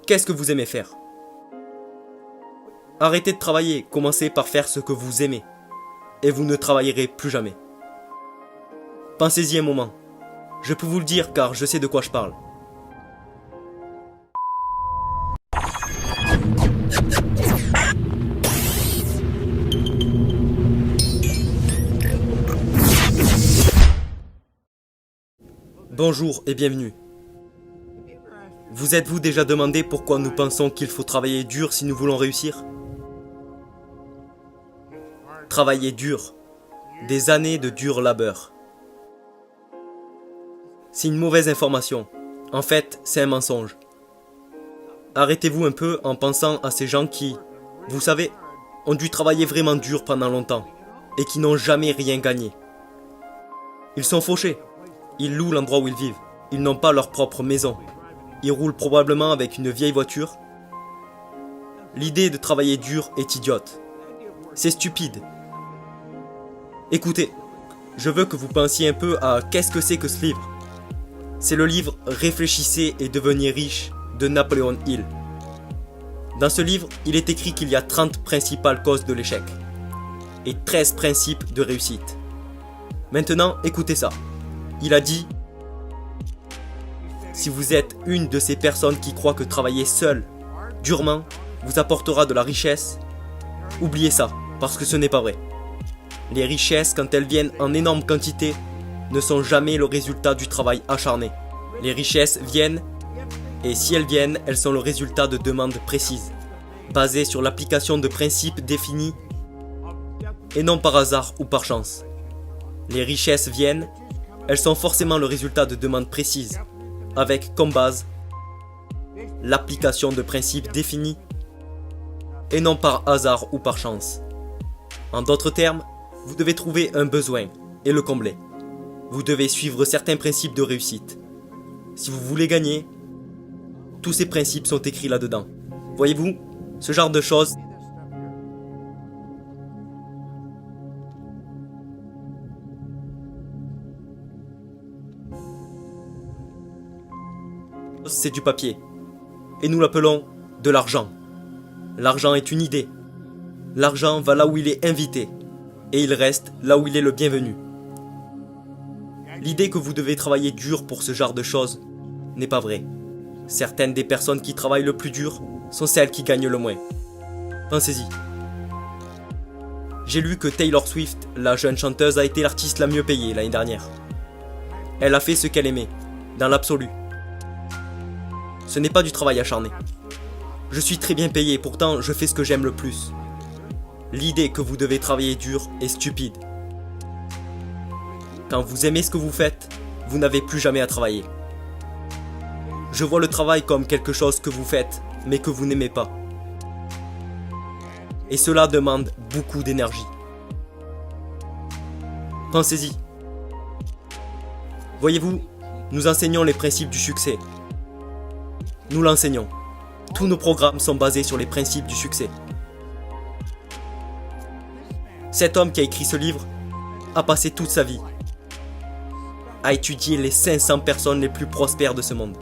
Qu'est-ce que vous aimez faire? Arrêtez de travailler, commencez par faire ce que vous aimez. Et vous ne travaillerez plus jamais. Pensez-y un moment. Je peux vous le dire car je sais de quoi je parle. Bonjour et bienvenue. Vous êtes-vous déjà demandé pourquoi nous pensons qu'il faut travailler dur si nous voulons réussir? Travailler dur. Des années de dur labeur. C'est une mauvaise information. En fait, c'est un mensonge. Arrêtez-vous un peu en pensant à ces gens qui, vous savez, ont dû travailler vraiment dur pendant longtemps et qui n'ont jamais rien gagné. Ils sont fauchés. Ils louent l'endroit où ils vivent. Ils n'ont pas leur propre maison. Ils roulent probablement avec une vieille voiture. L'idée de travailler dur est idiote. C'est stupide. Écoutez, je veux que vous pensiez un peu à qu'est-ce que c'est que ce livre. C'est le livre « Réfléchissez et devenez riche » de Napoléon Hill. Dans ce livre, il est écrit qu'il y a 30 principales causes de l'échec et 13 principes de réussite. Maintenant, écoutez ça. Il a dit: si vous êtes une de ces personnes qui croient que travailler seul, durement, vous apportera de la richesse, oubliez ça, parce que ce n'est pas vrai. Les richesses, quand elles viennent en énorme quantité, ne sont jamais le résultat du travail acharné. Les richesses viennent, et si elles viennent, elles sont le résultat de demandes précises, basées sur l'application de principes définis, et non par hasard ou par chance. Les richesses viennent, elles sont forcément le résultat de demandes précises, avec comme base l'application de principes définis, et non par hasard ou par chance. En d'autres termes, vous devez trouver un besoin et le combler. Vous devez suivre certains principes de réussite. Si vous voulez gagner, tous ces principes sont écrits là-dedans. Voyez-vous, ce genre de choses, c'est du papier. Et nous l'appelons de l'argent. L'argent est une idée. L'argent va là où il est invité. Et il reste là où il est le bienvenu. L'idée que vous devez travailler dur pour ce genre de choses n'est pas vraie. Certaines des personnes qui travaillent le plus dur sont celles qui gagnent le moins. Pensez-y. J'ai lu que Taylor Swift, la jeune chanteuse, a été l'artiste la mieux payée l'année dernière. Elle a fait ce qu'elle aimait, dans l'absolu. Ce n'est pas du travail acharné. Je suis très bien payé, pourtant je fais ce que j'aime le plus. L'idée que vous devez travailler dur est stupide. Quand vous aimez ce que vous faites, vous n'avez plus jamais à travailler. Je vois le travail comme quelque chose que vous faites, mais que vous n'aimez pas. Et cela demande beaucoup d'énergie. Pensez-y. Voyez-vous, nous enseignons les principes du succès. Nous l'enseignons. Tous nos programmes sont basés sur les principes du succès. Cet homme qui a écrit ce livre a passé toute sa vie à étudier les 500 personnes les plus prospères de ce monde.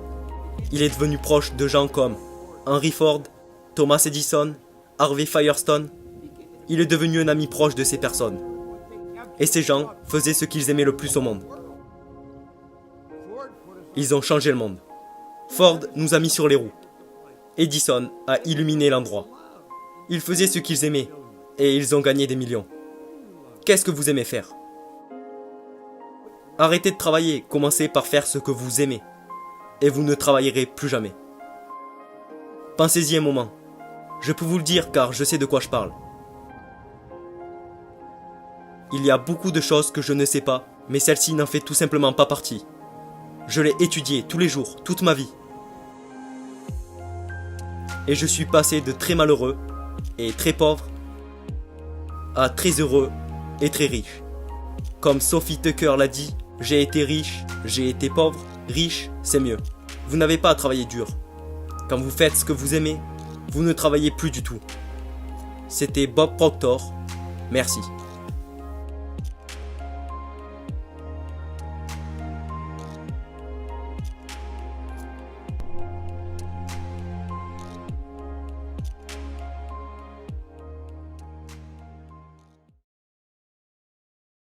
Il est devenu proche de gens comme Henry Ford, Thomas Edison, Harvey Firestone. Il est devenu un ami proche de ces personnes. Et ces gens faisaient ce qu'ils aimaient le plus au monde. Ils ont changé le monde. Ford nous a mis sur les roues. Edison a illuminé l'endroit. Ils faisaient ce qu'ils aimaient et ils ont gagné des millions. Qu'est-ce que vous aimez faire? Arrêtez de travailler, commencez par faire ce que vous aimez. Et vous ne travaillerez plus jamais. Pensez-y un moment. Je peux vous le dire car je sais de quoi je parle. Il y a beaucoup de choses que je ne sais pas, mais celle-ci n'en fait tout simplement pas partie. Je l'ai étudiée tous les jours, toute ma vie. Et je suis passé de très malheureux et très pauvre à très heureux et très riche. Comme Sophie Tucker l'a dit, j'ai été riche, j'ai été pauvre, riche, c'est mieux. Vous n'avez pas à travailler dur. Quand vous faites ce que vous aimez, vous ne travaillez plus du tout. C'était Bob Proctor. Merci.